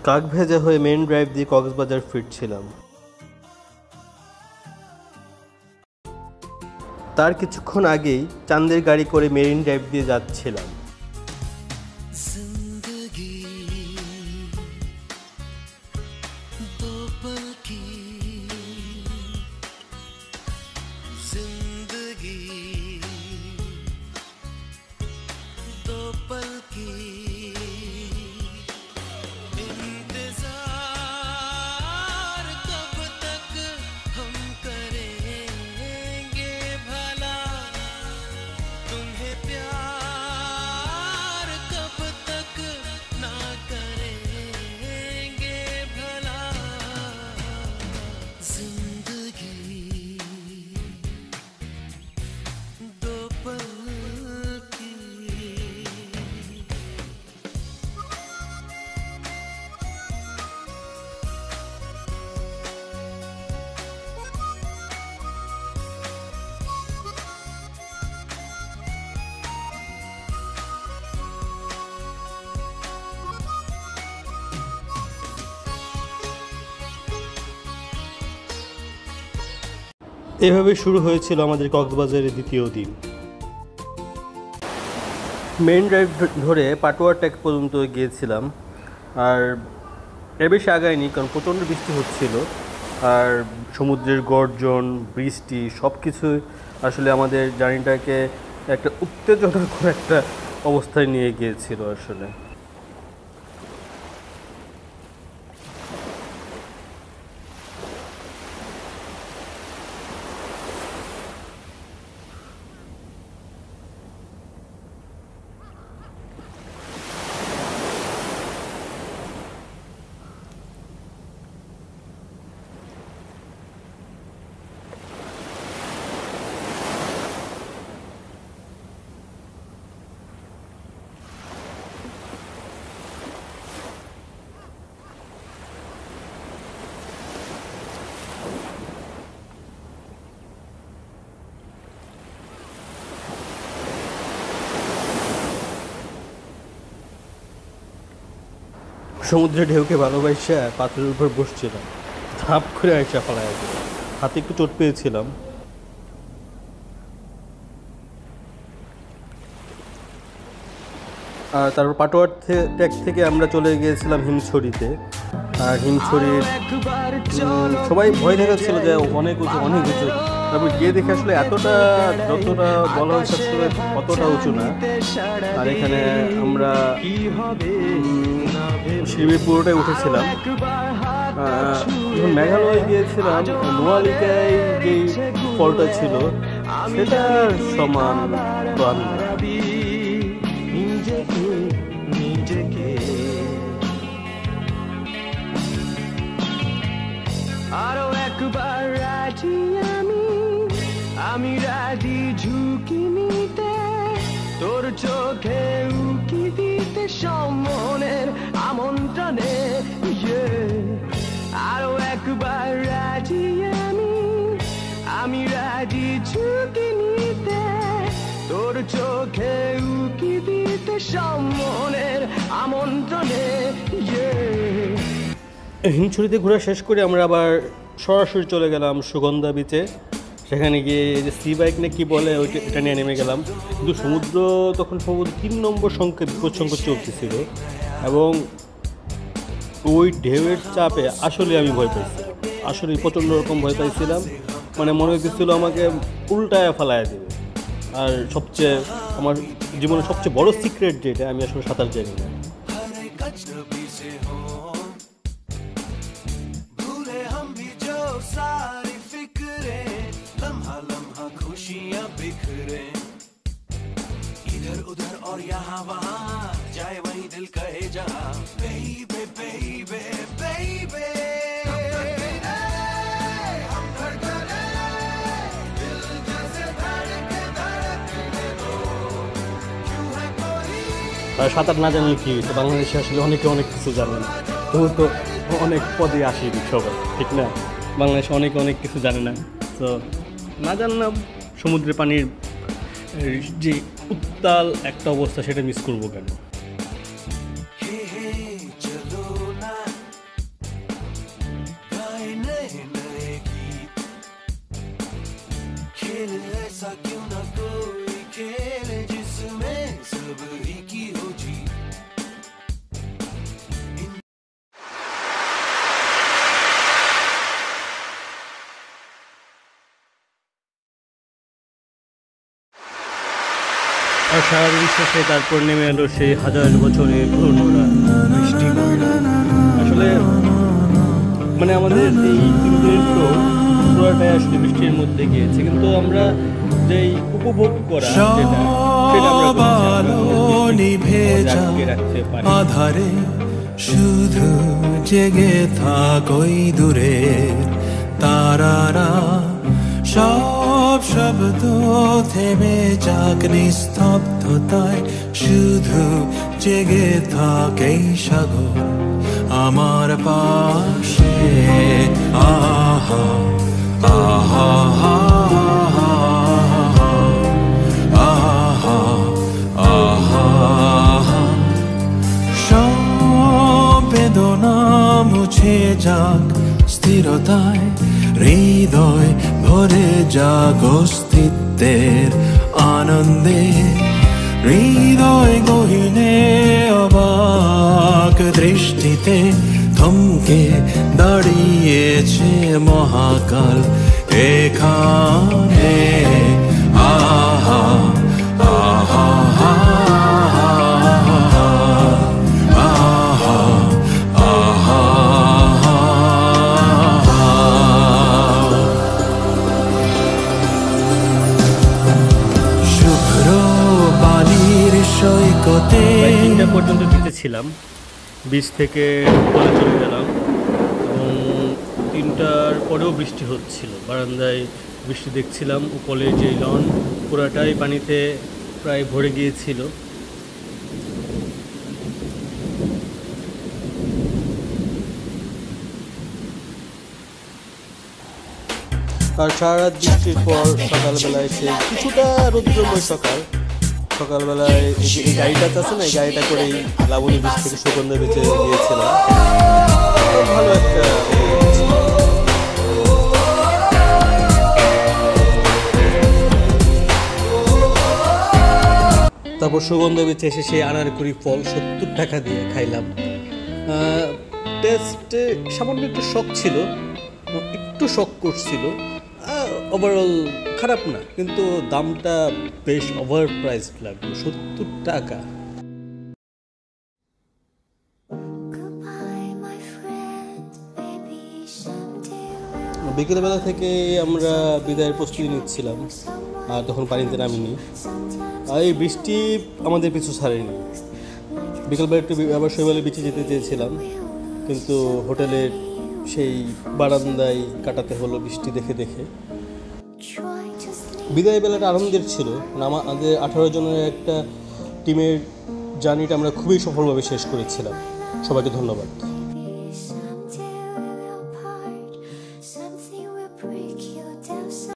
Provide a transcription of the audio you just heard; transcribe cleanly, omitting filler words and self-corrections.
কাক ভেজা হয়ে মেইন ড্রাইভ দিয়ে কক্সবাজার ফিরছিলাম। তার কিছুক্ষণ আগেই চাঁদের গাড়ি করে মেরিন ড্রাইভ দিয়ে যাচ্ছিলাম। এভাবে শুরু হয়েছিল আমাদের কক্সবাজারের দ্বিতীয় দিন। মেইন ড্রাইভ ধরে পাটোয়া ট্যাক পর্যন্ত গিয়েছিলাম, আর এর বেশি আগায়নি কারণ প্রচণ্ড বৃষ্টি হচ্ছিল, আর সমুদ্রের গর্জন, বৃষ্টি সব কিছু আসলে আমাদের জার্নিটাকে একটা উত্তেজনাকর একটা অবস্থায় নিয়ে গিয়েছিল আসলে। সমুদ্রের ঢেউকে ভালোবাসা পাথরের উপর বসছিলাম, ধাপ করে আইসা ফেলায় গেল, হাতে একটু চোট পেয়েছিলাম। আর তারপর পাটোয়ার ট্যাক থেকে আমরা চলে গিয়েছিলাম হিমছড়িতে। আর হিমছড়ির সবাই ভয় দেখাচ্ছিল যে অনেক উঁচু অনেক উঁচু, তারপর গিয়ে দেখে আসলে এতটা যতটা বলা হয়েছে আসলে অতটা উঁচু না। আর এখানে আমরা সিঁড়ি পুরোটাই উঠেছিলাম। যখন মেঘালয় গিয়েছিলাম নোয়ালিকায় যেই ফলটা ছিল সেটার সমান তো আমি না। আরো একবার রাজি আমি রাজি ঝুঁকি নিতে, তোর চোখে উকি দিতে সম্মনের আমন্ত্রণে। আরো একবার রাজি আমি রাজি ঝুঁকি নিতে, তোর চোখে উকি দিতে সম্মনের আমন্ত্রণে। হিমছড়িতে ঘোরা শেষ করে আমরা আবার সরাসরি চলে গেলাম সুগন্ধা বিচে। সেখানে গিয়ে যে সি বাইক না কি বলে এটা নিয়ে নেমে গেলাম। কিন্তু সমুদ্র তখন সম্ভবত 3 নম্বর সংখ্যা বিপদ সংখ্যা চলতেছিল, এবং ওই ঢেউয়ের চাপে আসলে আমি ভয় পাইছিলাম, আসলে প্রচণ্ড রকম ভয় পাইছিলাম। মানে মনে হচ্ছিল আমাকে উল্টায় ফেলায় দেবে। আর সবচেয়ে আমার জীবনের সবচেয়ে বড় সিক্রেট যেটা, আমি আসলে সাঁতার জানি না। इधर उधर और यहाँ वहाँ जाए वहीं दिल कहे जहाँ, बेबे बेबे बेबे সাঁতার না জানলে কি, বাংলাদেশে আসলে অনেকে অনেক কিছু জানে না, তবু তো অনেক পদে আসেনি সবাই, ঠিক না? বাংলাদেশে অনেকে অনেক কিছু জানে না, তো না জানলাম সমুদ্রের পানির যে উত্তাল একটা অবস্থা সেটা মিস করবো কেন? চলো না আর সারাদিন শেষে তারপর নেমে এলো সেই হাজার বছরের পুরনো বৃষ্টি বইরা। আসলে মানে আমাদের এই 3 দিন তো পুরোটাই আসলে বৃষ্টির মধ্যে গিয়েছে, কিন্তু আমরা যেই উপভোগ করা যেটা সেটা আমরা রাখতে পারি। আধারে শুধু জেগে থাকই দূরে তারারা, সব শব্দ থেমে যাক নিস্তব্ধতায়, শুধু জেগে থাকে সাগর আমার পাশে। আহা আহা আহা আহা, সব বেদনা মুছে যাক স্থিরতায়, হৃদয় ভরে যাক অস্তিত্বের আনন্দে, হৃদয় গহীনে অবাক দৃষ্টিতে থমকে দাঁড়িয়েছে মহাকাল এখানে। আহা আহা আহা আহা, শুভ্র বালির সৈকতে প্রায় 3টা পর্যন্ত বিচে ছিলাম, বিচ থেকে কলে চলে গেলাম এবং 3টার পরেও বৃষ্টি হচ্ছিল। বারান্দায় বৃষ্টি দেখছিলাম, উপলে যে লন পুরাটাই পানিতে প্রায় ভরে গিয়েছিল। আর সারা রাত বৃষ্টির পর সকালবেলায় এসে কিছুটা রৌদ্রময় সকালবেলায় এই গাড়িটা আছে না, এই গাড়িটা করেই লাবণী বীচ থেকে সুগন্ধা বেঁচে গিয়েছিলাম। ভালো একটা তারপর সুগন্ধা বেঁচে এসে সেই আনারকুড়ি ফল 70 টাকা দিয়ে খাইলাম। টেস্টে সামান্য একটু শখ ছিল, একটু শখ করছিল। ওভারঅল খারাপ না, কিন্তু দামটা বেশ ওভার প্রাইস লাগলো, 70 টাকা। বিকেলবেলা থেকে আমরা বিদায়ের প্রস্তুতি নিচ্ছিলাম, আর তখন পানিতে নামিনি। আর এই বৃষ্টি আমাদের পিছু ছাড়েনি। বিকেলবেলা একটু আবার শৈবালে বিচে যেতে চেয়েছিলাম, কিন্তু হোটেলের সেই বারান্দায় কাটাতে হলো বৃষ্টি দেখে দেখে। বিদায় বেলাটা আনন্দের ছিল। আমাদের 18 জনের একটা টিমের জার্নিটা আমরা খুবই সফলভাবে শেষ করেছিলাম। সবাইকে ধন্যবাদ।